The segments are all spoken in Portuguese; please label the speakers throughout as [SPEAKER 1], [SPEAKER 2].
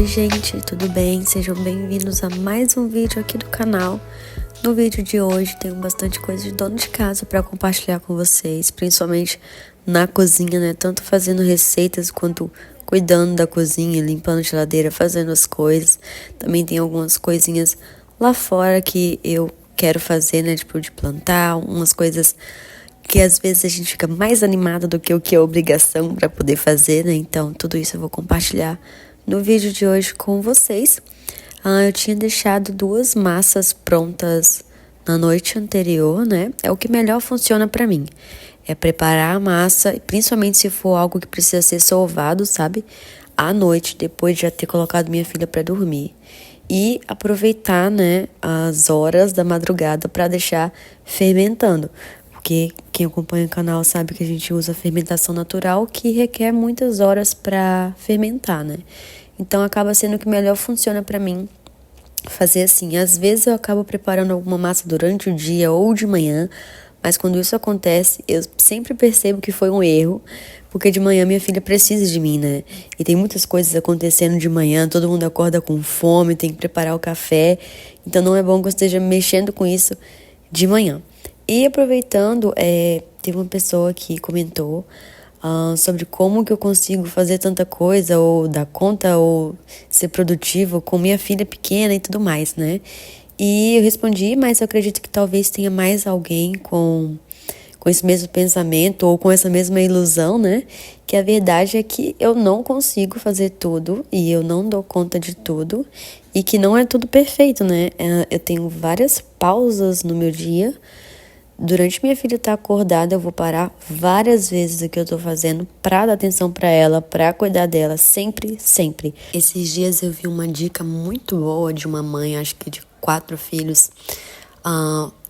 [SPEAKER 1] Oi gente, tudo bem? Sejam bem-vindos a mais um vídeo aqui do canal. No vídeo de hoje tenho bastante coisa de dona de casa para compartilhar com vocês, principalmente na cozinha, né? Tanto fazendo receitas quanto cuidando da cozinha, limpando a geladeira, fazendo as coisas. Também tem algumas coisinhas lá fora que eu quero fazer, né? Tipo de plantar, umas coisas que às vezes a gente fica mais animada do que o que é obrigação para poder fazer, né? Então, tudo isso eu vou compartilhar no vídeo de hoje com vocês. Eu tinha deixado 2 massas prontas na noite anterior, né? É o que melhor funciona para mim. É preparar a massa, principalmente se for algo que precisa ser sovado, sabe? À noite, depois de já ter colocado minha filha para dormir. E aproveitar, né, as horas da madrugada para deixar fermentando. Porque quem acompanha o canal sabe que a gente usa fermentação natural, que requer muitas horas para fermentar, né? Então acaba sendo o que melhor funciona para mim fazer assim. Às vezes eu acabo preparando alguma massa durante o dia ou de manhã, mas quando isso acontece, eu sempre percebo que foi um erro, porque de manhã minha filha precisa de mim, né? E tem muitas coisas acontecendo de manhã, todo mundo acorda com fome, tem que preparar o café, então não é bom que eu esteja mexendo com isso de manhã. E aproveitando, teve uma pessoa que comentou sobre como que eu consigo fazer tanta coisa, ou dar conta, ou ser produtiva com minha filha pequena e tudo mais, né? E eu respondi, mas eu acredito que talvez tenha mais alguém com esse mesmo pensamento, ou com essa mesma ilusão, né? Que a verdade é que eu não consigo fazer tudo, e eu não dou conta de tudo, e que não é tudo perfeito, né? Eu tenho várias pausas no meu dia. Durante minha filha estar acordada, eu vou parar várias vezes o que eu tô fazendo pra dar atenção pra ela, pra cuidar dela, sempre, sempre. Esses dias eu vi uma dica muito boa de uma mãe, acho que de 4 filhos,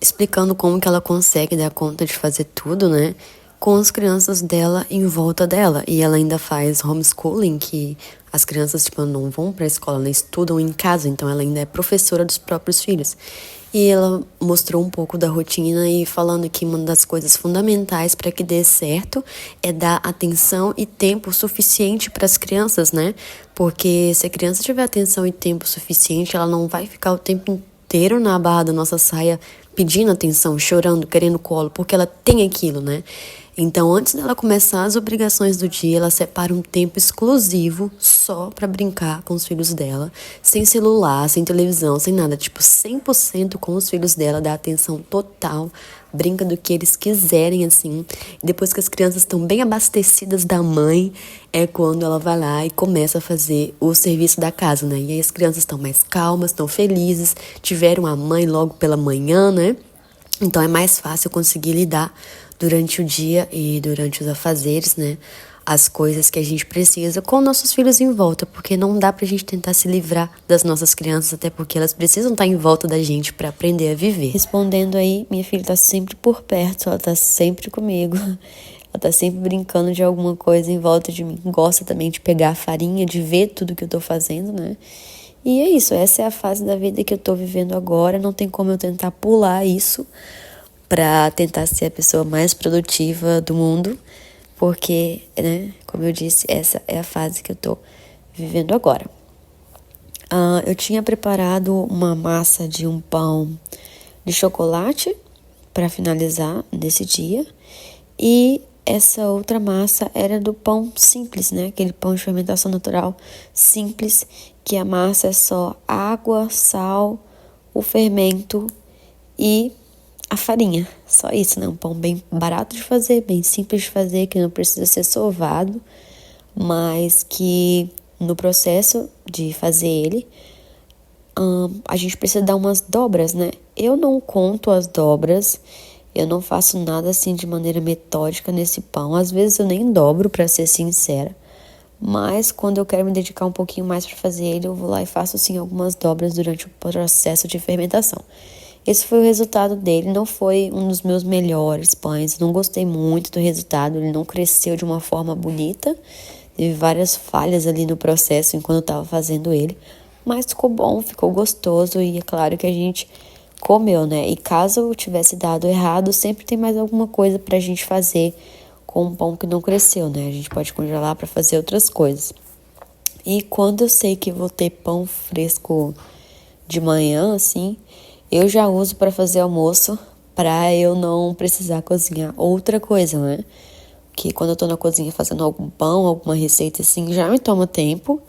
[SPEAKER 1] explicando como que ela consegue dar conta de fazer tudo, né? Com as crianças dela em volta dela. E ela ainda faz homeschooling, que as crianças, tipo, não vão pra escola, né? Estudam em casa, então ela ainda é professora dos próprios filhos. E ela mostrou um pouco da rotina e falando que uma das coisas fundamentais para que dê certo é dar atenção e tempo suficiente para as crianças, né? Porque se a criança tiver atenção e tempo suficiente, ela não vai ficar o tempo inteiro na barra da nossa saia pedindo atenção, chorando, querendo colo, porque ela tem aquilo, né? Então, antes dela começar as obrigações do dia, ela separa um tempo exclusivo só pra brincar com os filhos dela, sem celular, sem televisão, sem nada, tipo 100% com os filhos dela, dá atenção total, brinca do que eles quiserem, assim. E depois que as crianças estão bem abastecidas da mãe, é quando ela vai lá e começa a fazer o serviço da casa, né? E aí as crianças estão mais calmas, estão felizes, tiveram a mãe logo pela manhã, né? Então é mais fácil conseguir lidar durante o dia e durante os afazeres, né? As coisas que a gente precisa com nossos filhos em volta, porque não dá pra gente tentar se livrar das nossas crianças, até porque elas precisam estar em volta da gente pra aprender a viver. Respondendo aí, minha filha tá sempre por perto, ela tá sempre comigo. Ela tá sempre brincando de alguma coisa em volta de mim. Gosta também de pegar a farinha, de ver tudo que eu tô fazendo, né? E é isso, essa é a fase da vida que eu tô vivendo agora. Não tem como eu tentar pular isso pra tentar ser a pessoa mais produtiva do mundo, porque, né, como eu disse, essa é a fase que eu tô vivendo agora. Eu tinha preparado uma massa de um pão de chocolate para finalizar nesse dia, e essa outra massa era do pão simples, né? Aquele pão de fermentação natural simples, que a massa é só água, sal, o fermento e a farinha. Só isso, né? Um pão bem barato de fazer, bem simples de fazer, que não precisa ser sovado, mas que no processo de fazer ele, a gente precisa dar umas dobras, né? Eu não conto as dobras, eu não faço nada assim de maneira metódica nesse pão. Às vezes eu nem dobro, pra ser sincera. Mas quando eu quero me dedicar um pouquinho mais para fazer ele, eu vou lá e faço sim algumas dobras durante o processo de fermentação. Esse foi o resultado dele, não foi um dos meus melhores pães, não gostei muito do resultado, ele não cresceu de uma forma bonita, teve várias falhas ali no processo enquanto eu estava fazendo ele, mas ficou bom, ficou gostoso e é claro que a gente comeu, né? E caso eu tivesse dado errado, sempre tem mais alguma coisa pra gente fazer com um pão que não cresceu, né? A gente pode congelar para fazer outras coisas. E quando eu sei que vou ter pão fresco de manhã, assim, eu já uso para fazer almoço, para eu não precisar cozinhar outra coisa, né? Que quando eu tô na cozinha fazendo algum pão, alguma receita assim, já me toma tempo,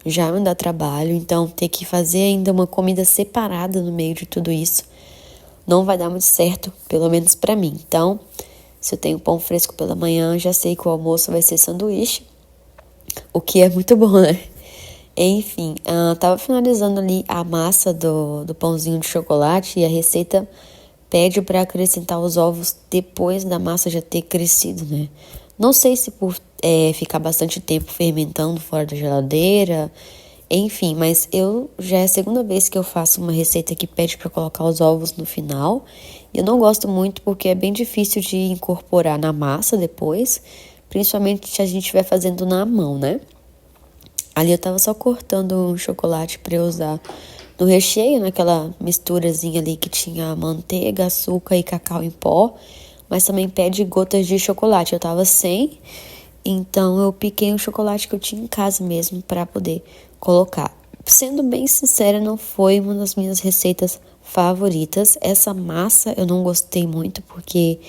[SPEAKER 1] já me dá trabalho. Então, ter que fazer ainda uma comida separada no meio de tudo isso não vai dar muito certo, pelo menos pra mim. Então, se eu tenho pão fresco pela manhã, já sei que o almoço vai ser sanduíche, o que é muito bom, né? Enfim, tava finalizando ali a massa do pãozinho de chocolate e a receita pede para acrescentar os ovos depois da massa já ter crescido, né? Não sei se por ficar bastante tempo fermentando fora da geladeira, enfim, mas eu já é a segunda vez que eu faço uma receita que pede para colocar os ovos no final. Eu não gosto muito porque é bem difícil de incorporar na massa depois, principalmente se a gente estiver fazendo na mão, né? Ali eu tava só cortando um chocolate para eu usar no recheio, naquela misturazinha ali que tinha manteiga, açúcar e cacau em pó, mas também pede gotas de chocolate. Eu tava sem, então eu piquei um chocolate que eu tinha em casa mesmo para poder colocar. Sendo bem sincera, não foi uma das minhas receitas favoritas. Essa massa eu não gostei muito porque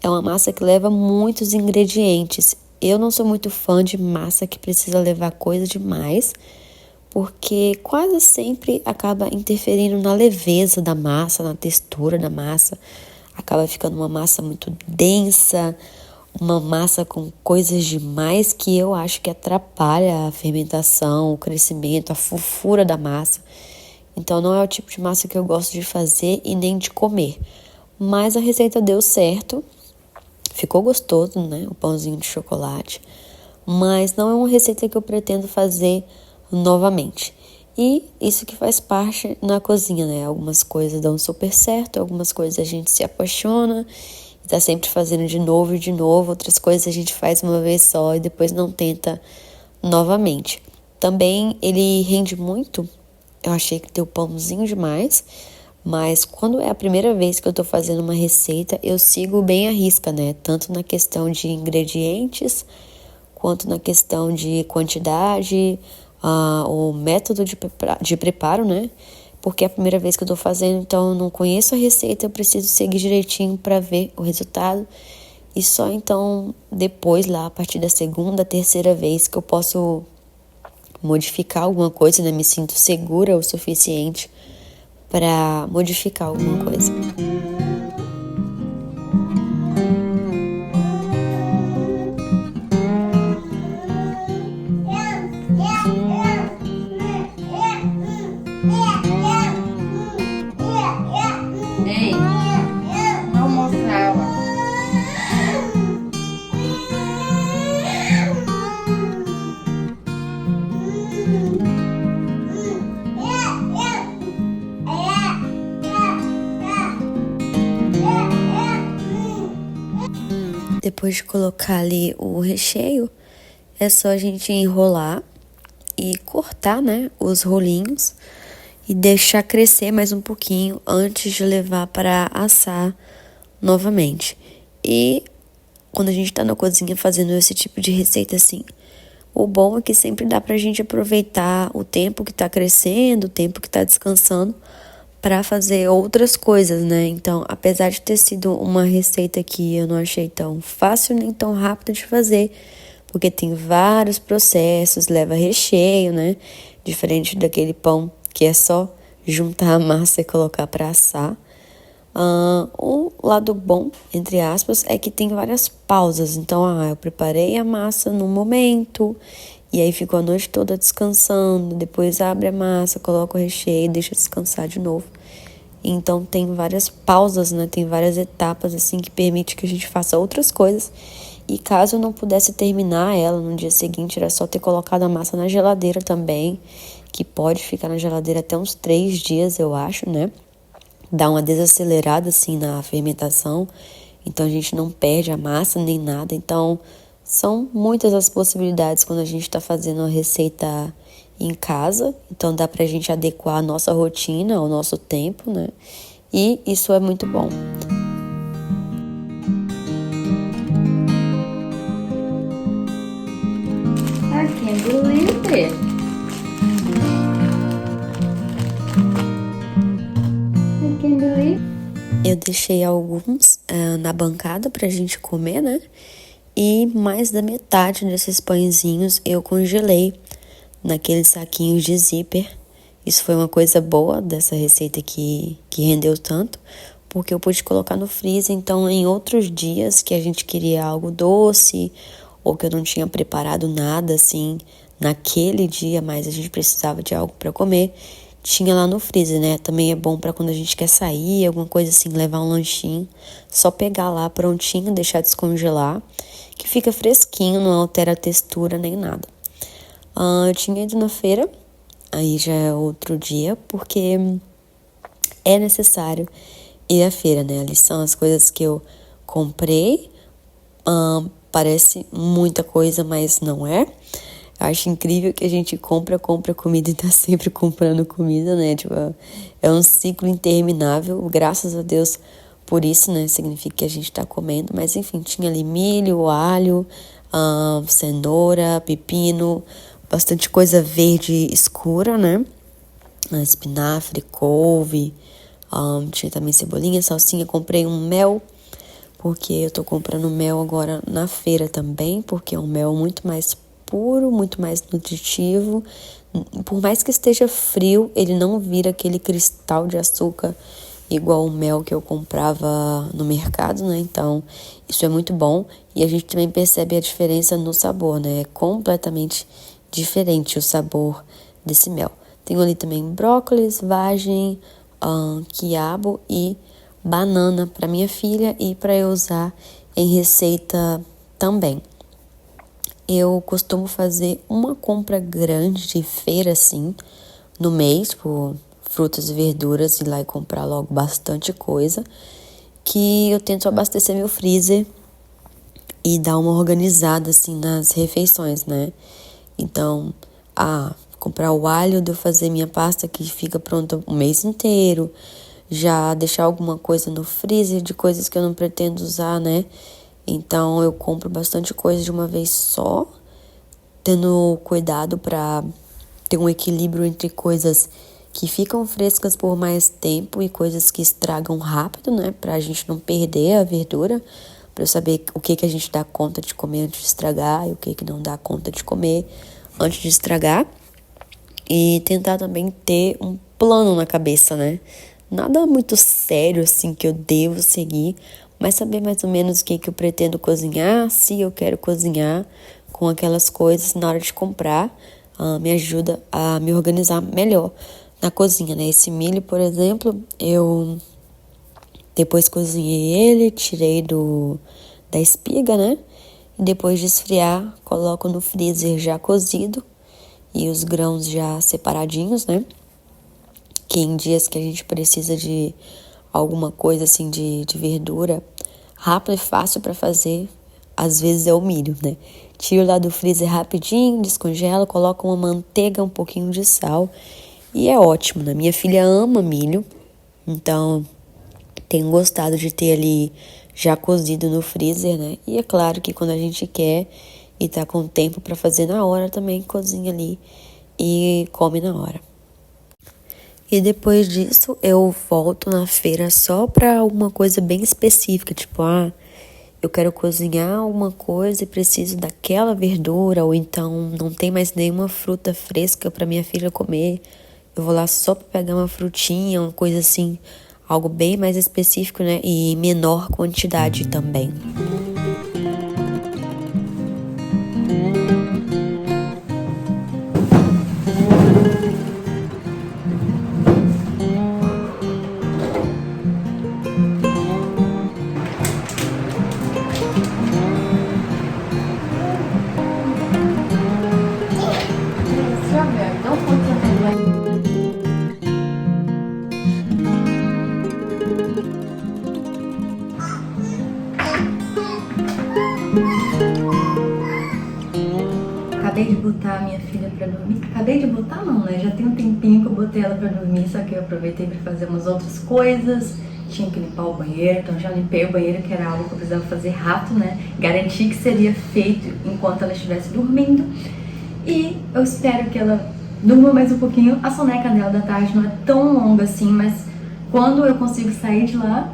[SPEAKER 1] é uma massa que leva muitos ingredientes. Eu não sou muito fã de massa que precisa levar coisa demais, porque quase sempre acaba interferindo na leveza da massa, na textura da massa. Acaba ficando uma massa muito densa, uma massa com coisas demais que eu acho que atrapalha a fermentação, o crescimento, a fofura da massa. Então não é o tipo de massa que eu gosto de fazer e nem de comer. Mas a receita deu certo, ficou gostoso, né? O pãozinho de chocolate. Mas não é uma receita que eu pretendo fazer novamente. E isso que faz parte na cozinha, né? Algumas coisas dão super certo, algumas coisas a gente se apaixona e tá sempre fazendo de novo e de novo. Outras coisas a gente faz uma vez só e depois não tenta novamente. Também ele rende muito. Eu achei que deu pãozinho demais, mas quando é a primeira vez que eu tô fazendo uma receita, eu sigo bem à risca, né? Tanto na questão de ingredientes, quanto na questão de quantidade, o método de preparo, né? Porque é a primeira vez que eu tô fazendo, então eu não conheço a receita, eu preciso seguir direitinho para ver o resultado. E só então, depois lá, a partir da segunda, terceira vez que eu posso modificar alguma coisa, né? Me sinto segura o suficiente para modificar alguma coisa.
[SPEAKER 2] Ei, não mostrava.
[SPEAKER 1] Depois de colocar ali o recheio, é só a gente enrolar e cortar, né, os rolinhos e deixar crescer mais um pouquinho antes de levar para assar novamente. E quando a gente tá na cozinha fazendo esse tipo de receita assim, o bom é que sempre dá pra gente aproveitar o tempo que tá crescendo, o tempo que tá descansando para fazer outras coisas, né? Então, apesar de ter sido uma receita que eu não achei tão fácil nem tão rápida de fazer, porque tem vários processos, leva recheio, né? Diferente daquele pão que é só juntar a massa e colocar para assar. O lado bom, entre aspas, é que tem várias pausas. Então, eu preparei a massa no momento, e aí fico a noite toda descansando, depois abre a massa, coloca o recheio e deixa descansar de novo. Então, tem várias pausas, né? Tem várias etapas, assim, que permite que a gente faça outras coisas. E caso eu não pudesse terminar ela no dia seguinte, era só ter colocado a massa na geladeira também, que pode ficar na geladeira até uns 3 dias, eu acho, né? Dá uma desacelerada assim na fermentação, então a gente não perde a massa nem nada. Então são muitas as possibilidades quando a gente está fazendo a receita em casa, então dá pra gente adequar a nossa rotina ao nosso tempo, né? E isso é muito bom.
[SPEAKER 2] I can't believe it. Kimberly?
[SPEAKER 1] Eu deixei alguns na bancada pra gente comer, né? E mais da metade desses pãezinhos eu congelei naqueles saquinhos de zíper. Isso foi uma coisa boa dessa receita que rendeu tanto, porque eu pude colocar no freezer. Então, em outros dias que a gente queria algo doce ou que eu não tinha preparado nada assim naquele dia, mas a gente precisava de algo para comer, tinha lá no freezer, né? Também é bom para quando a gente quer sair, alguma coisa assim, levar um lanchinho, só pegar lá prontinho, deixar descongelar, que fica fresquinho, não altera a textura nem nada. Eu tinha ido na feira, aí já é outro dia, porque é necessário ir à feira, né? Ali são as coisas que eu comprei. Parece muita coisa, mas não é. Eu acho incrível que a gente compra comida e tá sempre comprando comida, né? Tipo, é um ciclo interminável. Graças a Deus por isso, né? Significa que a gente tá comendo. Mas enfim, tinha ali milho, alho, cenoura, pepino, bastante coisa verde escura, né? Espinafre, couve, tinha também cebolinha, salsinha. Comprei um mel, porque eu tô comprando mel agora na feira também, porque é um mel muito mais puro, muito mais nutritivo. Por mais que esteja frio, ele não vira aquele cristal de açúcar igual o mel que eu comprava no mercado, né? Então, isso é muito bom. E a gente também percebe a diferença no sabor, né? É completamente diferente o sabor desse mel. Tenho ali também brócolis, vagem, quiabo e banana para minha filha e para eu usar em receita também. Eu costumo fazer uma compra grande de feira, assim, no mês, por frutas e verduras, ir lá e comprar logo bastante coisa, que eu tento abastecer meu freezer e dar uma organizada, assim, nas refeições, né? Então, comprar o alho de eu fazer minha pasta que fica pronta o mês inteiro, já deixar alguma coisa no freezer de coisas que eu não pretendo usar, né? Então, eu compro bastante coisa de uma vez só, tendo cuidado para ter um equilíbrio entre coisas que ficam frescas por mais tempo e coisas que estragam rápido, né? Pra gente não perder a verdura, pra eu saber o que a gente dá conta de comer antes de estragar e o que não dá conta de comer antes de estragar. E tentar também ter um plano na cabeça, né? Nada muito sério, assim, que eu devo seguir, mas saber mais ou menos o que eu pretendo cozinhar, se eu quero cozinhar com aquelas coisas na hora de comprar, me ajuda a me organizar melhor na cozinha, né? Esse milho, por exemplo, eu depois cozinhei ele, tirei da espiga, né? E depois de esfriar, coloco no freezer já cozido e os grãos já separadinhos, né? Que em dias que a gente precisa de alguma coisa assim de verdura rápido e fácil para fazer, às vezes é o milho, né? Tiro lá do freezer rapidinho, descongelo, coloco uma manteiga, um pouquinho de sal e é ótimo, né? Minha filha ama milho, então tenho gostado de ter ali já cozido no freezer, né? E é claro que quando a gente quer e tá com tempo para fazer na hora, também cozinha ali e come na hora. E depois disso, eu volto na feira só pra alguma coisa bem específica, tipo, eu quero cozinhar alguma coisa e preciso daquela verdura, ou então não tem mais nenhuma fruta fresca pra minha filha comer. Eu vou lá só pra pegar uma frutinha, uma coisa assim, algo bem mais específico, né? E em menor quantidade também.
[SPEAKER 2] Acabei de botar a minha filha pra dormir. Acabei de botar não, né? Já tem um tempinho que eu botei ela pra dormir, só que eu aproveitei pra fazer umas outras coisas. Tinha que limpar o banheiro, então já limpei o banheiro, que era algo que eu precisava fazer rápido, né? Garanti que seria feito enquanto ela estivesse dormindo. E eu espero que ela durma mais um pouquinho. A soneca dela da tarde não é tão longa assim, mas Quando eu consigo sair de lá,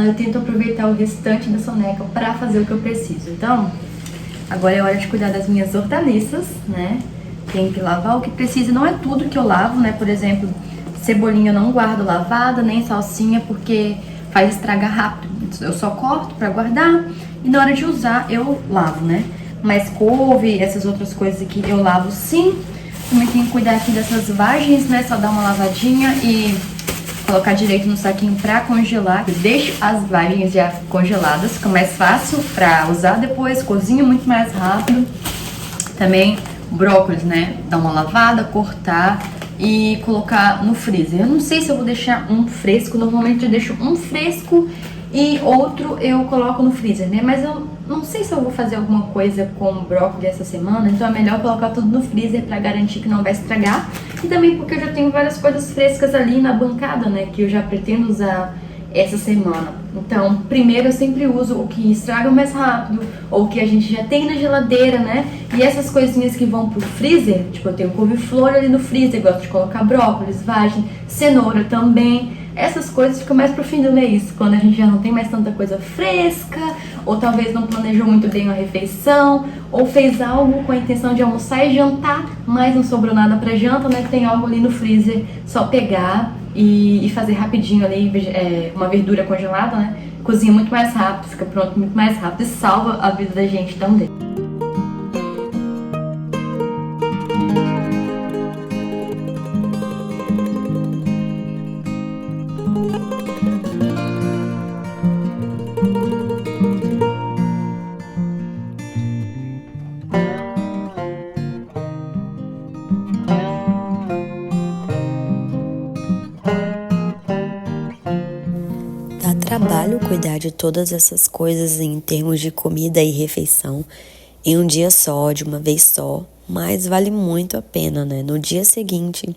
[SPEAKER 2] eu tento aproveitar o restante da soneca para fazer o que eu preciso. Então, agora é hora de cuidar das minhas hortaliças, né? Tem que lavar o que precisa. Não é tudo que eu lavo, né? Por exemplo, cebolinha eu não guardo lavada, nem salsinha, porque faz estragar rápido. Eu só corto pra guardar e na hora de usar eu lavo, né? Mas couve, essas outras coisas aqui eu lavo sim. Também tenho que cuidar aqui dessas vagens, né? Só dar uma lavadinha e colocar direito no saquinho pra congelar. Eu deixo as vagens já congeladas, fica mais fácil pra usar depois, cozinha muito mais rápido. Também brócolis, né? Dar uma lavada, cortar e colocar no freezer. Eu não sei se eu vou deixar um fresco, normalmente eu deixo um fresco e outro eu coloco no freezer, né? Mas eu não sei se eu vou fazer alguma coisa com brócolis essa semana, então é melhor colocar tudo no freezer pra garantir que não vai estragar. E também porque eu já tenho várias coisas frescas ali na bancada, né? Que eu já pretendo usar essa semana. Então, primeiro eu sempre uso o que estraga mais rápido, ou o que a gente já tem na geladeira, né? E essas coisinhas que vão pro freezer, tipo, eu tenho couve-flor ali no freezer, gosto de colocar brócolis, vagem, cenoura também. Essas coisas ficam mais pro fim do mês, quando a gente já não tem mais tanta coisa fresca, ou talvez não planejou muito bem a refeição, ou fez algo com a intenção de almoçar e jantar, mas não sobrou nada pra janta, né? Tem algo ali no freezer, só pegar e fazer rapidinho ali, uma verdura congelada, né? Cozinha muito mais rápido, fica pronto muito mais rápido e salva a vida da gente também.
[SPEAKER 1] Dá trabalho cuidar de todas essas coisas em termos de comida e refeição em um dia só, de uma vez só, mas vale muito a pena, né? No dia seguinte,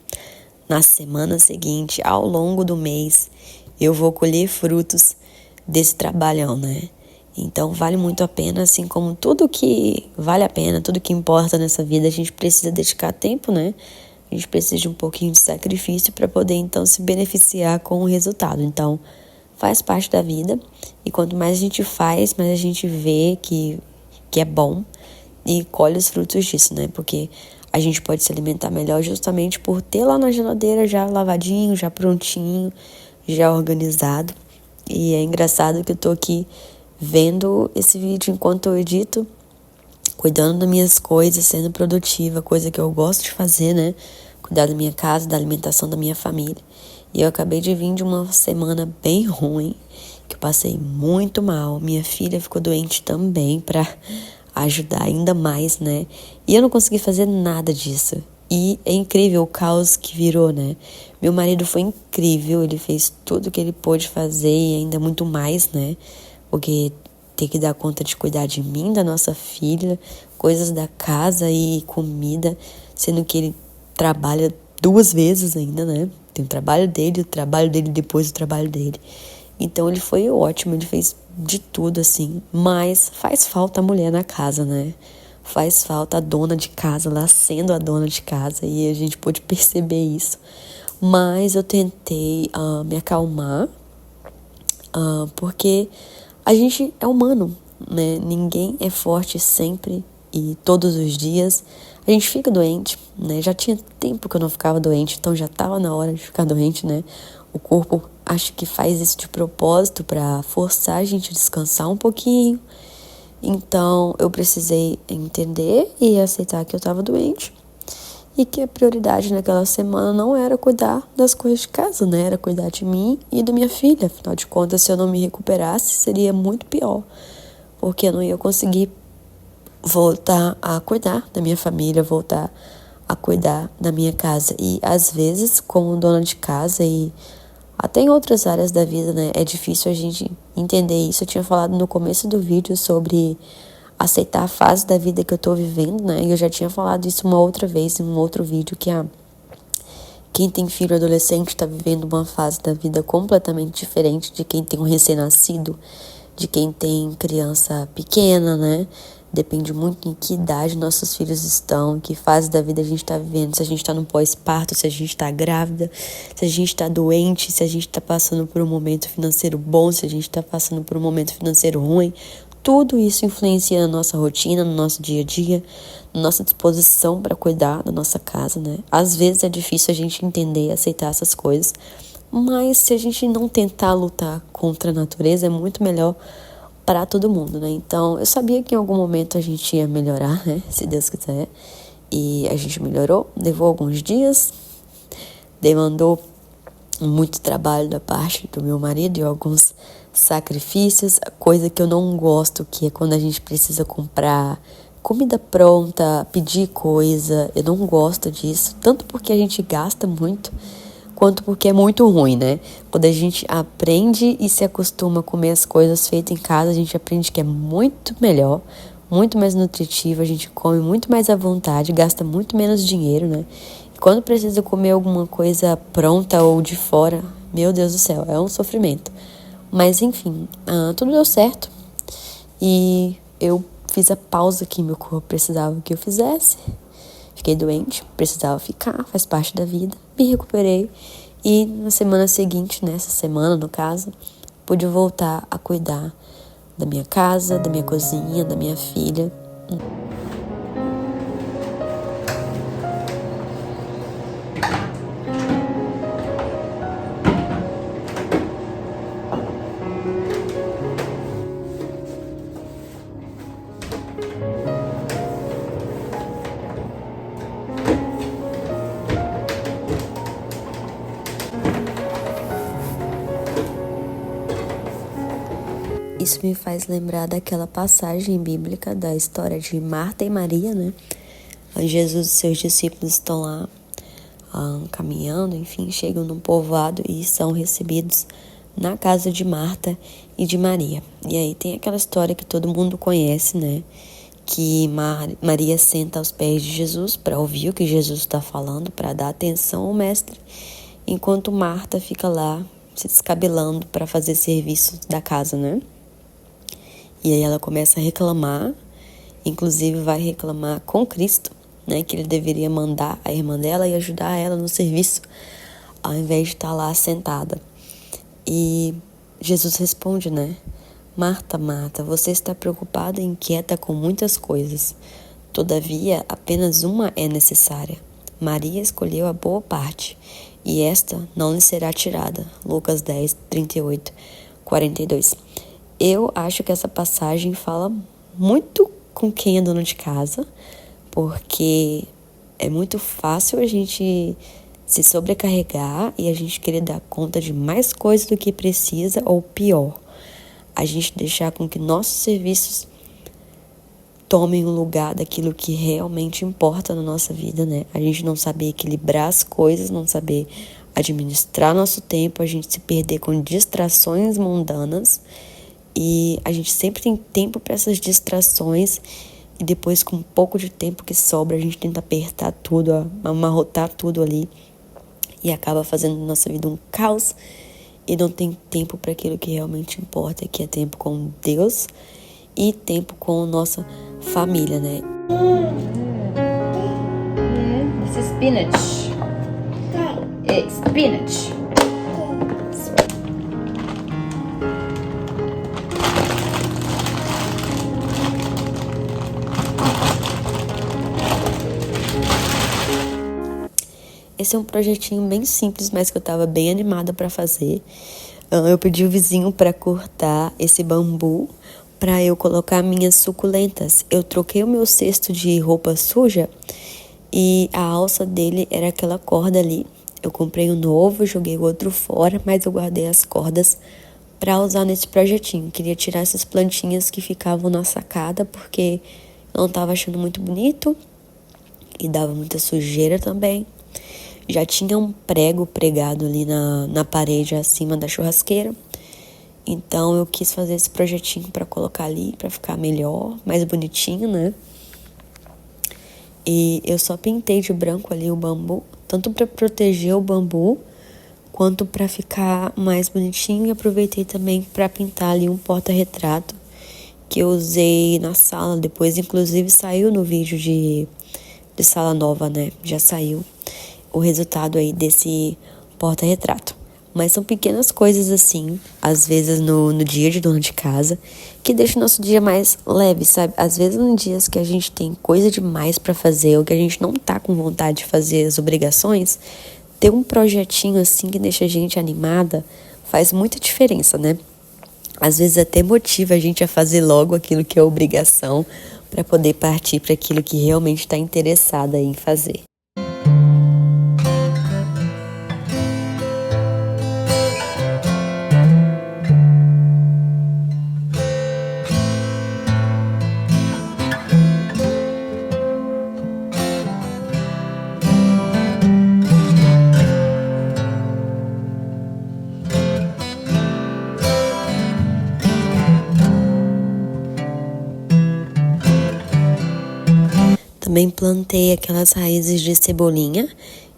[SPEAKER 1] na semana seguinte, ao longo do mês, eu vou colher frutos desse trabalhão, né? Então vale muito a pena, assim como tudo que vale a pena, tudo que importa nessa vida, a gente precisa dedicar tempo, né? A gente precisa de um pouquinho de sacrifício para poder então se beneficiar com o resultado. Então, faz parte da vida e quanto mais a gente faz, mais a gente vê que é bom e colhe os frutos disso, né? Porque a gente pode se alimentar melhor justamente por ter lá na geladeira já lavadinho, já prontinho, já organizado. E é engraçado que eu tô aqui vendo esse vídeo enquanto eu edito, cuidando das minhas coisas, sendo produtiva, coisa que eu gosto de fazer, né? Cuidar da minha casa, da alimentação da minha família. E eu acabei de vir de uma semana bem ruim, que eu passei muito mal. Minha filha ficou doente também, pra ajudar ainda mais, né? E eu não consegui fazer nada disso. E é incrível o caos que virou, né? Meu marido foi incrível, ele fez tudo o que ele pôde fazer e ainda muito mais, né? Porque ter que dar conta de cuidar de mim, da nossa filha, coisas da casa e comida, sendo que ele trabalha 2 vezes ainda, né? Tem o trabalho dele depois do trabalho dele. Então ele foi ótimo, ele fez de tudo assim, mas faz falta a mulher na casa, né? Faz falta a dona de casa lá sendo a dona de casa e a gente pôde perceber isso. Mas eu tentei me acalmar, porque a gente é humano, né? Ninguém é forte sempre e todos os dias. A gente fica doente, né? Já tinha tempo que eu não ficava doente, então já estava na hora de ficar doente, né? O corpo acho que faz isso de propósito para forçar a gente a descansar um pouquinho. Então eu precisei entender e aceitar que eu estava doente e que a prioridade naquela semana não era cuidar das coisas de casa, né? Era cuidar de mim e da minha filha. Afinal de contas, se eu não me recuperasse, seria muito pior, porque eu não ia conseguir voltar a cuidar da minha família, voltar a cuidar da minha casa. E às vezes, como dona de casa e até em outras áreas da vida, né, é difícil a gente entender isso. Eu tinha falado no começo do vídeo sobre aceitar a fase da vida que eu tô vivendo, né, e eu já tinha falado isso uma outra vez em um outro vídeo, que quem tem filho adolescente tá vivendo uma fase da vida completamente diferente de quem tem um recém-nascido, de quem tem criança pequena, né? Depende muito em que idade nossos filhos estão, em que fase da vida a gente está vivendo, se a gente está no pós-parto, se a gente está grávida, se a gente está doente, se a gente está passando por um momento financeiro bom, se a gente está passando por um momento financeiro ruim. Tudo isso influencia na nossa rotina, no nosso dia a dia, na nossa disposição para cuidar da nossa casa, né? Às vezes é difícil a gente entender e aceitar essas coisas, mas se a gente não tentar lutar contra a natureza, é muito melhor para todo mundo, né? Então, eu sabia que em algum momento a gente ia melhorar, né? Se Deus quiser. E a gente melhorou, levou alguns dias, demandou muito trabalho da parte do meu marido e alguns sacrifícios, coisa que eu não gosto, que é quando a gente precisa comprar comida pronta, pedir coisa. Eu não gosto disso, tanto porque a gente gasta muito, quanto porque é muito ruim, né? Quando a gente aprende e se acostuma a comer as coisas feitas em casa, a gente aprende que é muito melhor, muito mais nutritivo, a gente come muito mais à vontade, gasta muito menos dinheiro, né? E quando precisa comer alguma coisa pronta ou de fora, meu Deus do céu, é um sofrimento. Mas enfim, tudo deu certo e eu fiz a pausa que meu corpo precisava que eu fizesse. Fiquei doente, precisava ficar, faz parte da vida. Me recuperei e na semana seguinte, nessa semana no caso, pude voltar a cuidar da minha casa, da minha cozinha, da minha filha. Isso me faz lembrar daquela passagem bíblica da história de Marta e Maria, né? Jesus e seus discípulos estão lá caminhando, enfim, chegam num povoado e são recebidos na casa de Marta e de Maria. E aí tem aquela história que todo mundo conhece, né? Que Maria senta aos pés de Jesus para ouvir o que Jesus está falando, para dar atenção ao mestre, enquanto Marta fica lá se descabelando para fazer serviço da casa, né? E aí ela começa a reclamar, inclusive vai reclamar com Cristo, né? Que ele deveria mandar a irmã dela e ajudar ela no serviço, ao invés de estar lá sentada. E Jesus responde, né? Marta, Marta, você está preocupada e inquieta com muitas coisas. Todavia, apenas uma é necessária. Maria escolheu a boa parte, e esta não lhe será tirada. Lucas 10, 38, 42. Eu acho que essa passagem fala muito com quem é dono de casa, porque é muito fácil a gente se sobrecarregar e a gente querer dar conta de mais coisas do que precisa, ou pior, a gente deixar com que nossos serviços tomem o lugar daquilo que realmente importa na nossa vida, né? A gente não saber equilibrar as coisas, não saber administrar nosso tempo, a gente se perder com distrações mundanas. E a gente sempre tem tempo para essas distrações e depois, com um pouco de tempo que sobra, a gente tenta apertar tudo, amarrotar tudo ali e acaba fazendo da nossa vida um caos e não tem tempo para aquilo que realmente importa, que é tempo com Deus e tempo com nossa família, né?
[SPEAKER 2] This is spinach. It's spinach.
[SPEAKER 1] Esse é um projetinho bem simples, mas que eu tava bem animada para fazer. Eu pedi o vizinho para cortar esse bambu para eu colocar minhas suculentas. Eu troquei o meu cesto de roupa suja e a alça dele era aquela corda ali. Eu comprei um novo, joguei o outro fora, mas eu guardei as cordas para usar nesse projetinho. Queria tirar essas plantinhas que ficavam na sacada, porque eu não tava achando muito bonito e dava muita sujeira também. Já tinha um prego pregado ali na parede acima da churrasqueira. Então eu quis fazer esse projetinho para colocar ali, para ficar melhor, mais bonitinho, né? E eu só pintei de branco ali o bambu, tanto para proteger o bambu, quanto para ficar mais bonitinho. E aproveitei também para pintar ali um porta-retrato que eu usei na sala. Depois, inclusive, saiu no vídeo de sala nova, né? Já saiu o resultado aí desse porta-retrato. Mas são pequenas coisas assim, às vezes no dia de dona de casa, que deixa o nosso dia mais leve, sabe? Às vezes em dias que a gente tem coisa demais pra fazer ou que a gente não tá com vontade de fazer as obrigações, ter um projetinho assim que deixa a gente animada faz muita diferença, né? Às vezes até motiva a gente a fazer logo aquilo que é obrigação para poder partir para aquilo que realmente está interessada em fazer. Também plantei aquelas raízes de cebolinha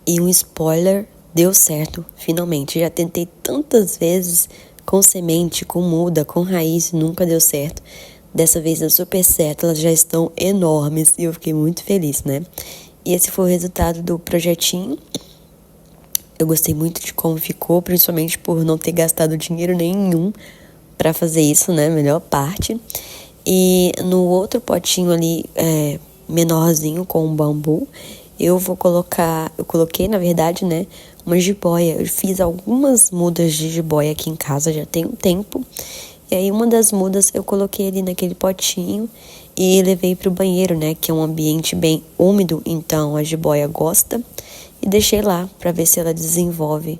[SPEAKER 1] e um spoiler, deu certo, finalmente. Já tentei tantas vezes com semente, com muda, com raiz, nunca deu certo. Dessa vez deu super certo, elas já estão enormes e eu fiquei muito feliz, né? E esse foi o resultado do projetinho. Eu gostei muito de como ficou, principalmente por não ter gastado dinheiro nenhum para fazer isso, né? Melhor parte. E no outro potinho ali, menorzinho com um bambu, eu coloquei na verdade, né, uma jiboia. Eu fiz algumas mudas de jiboia aqui em casa, já tem um tempo. E aí uma das mudas eu coloquei ali naquele potinho e levei pro banheiro, né, que é um ambiente bem úmido, então a jiboia gosta. E deixei lá para ver se ela desenvolve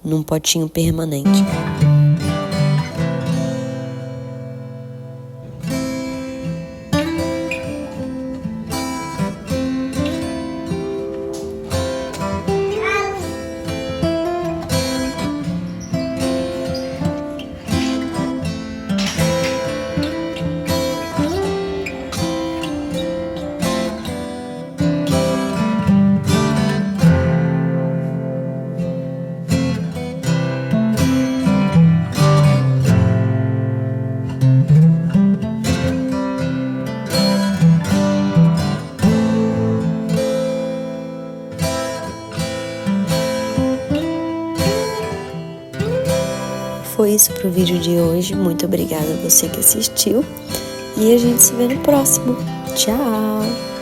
[SPEAKER 1] num potinho permanente. Foi isso pro vídeo de hoje. Muito obrigada a você que assistiu. E a gente se vê no próximo. Tchau!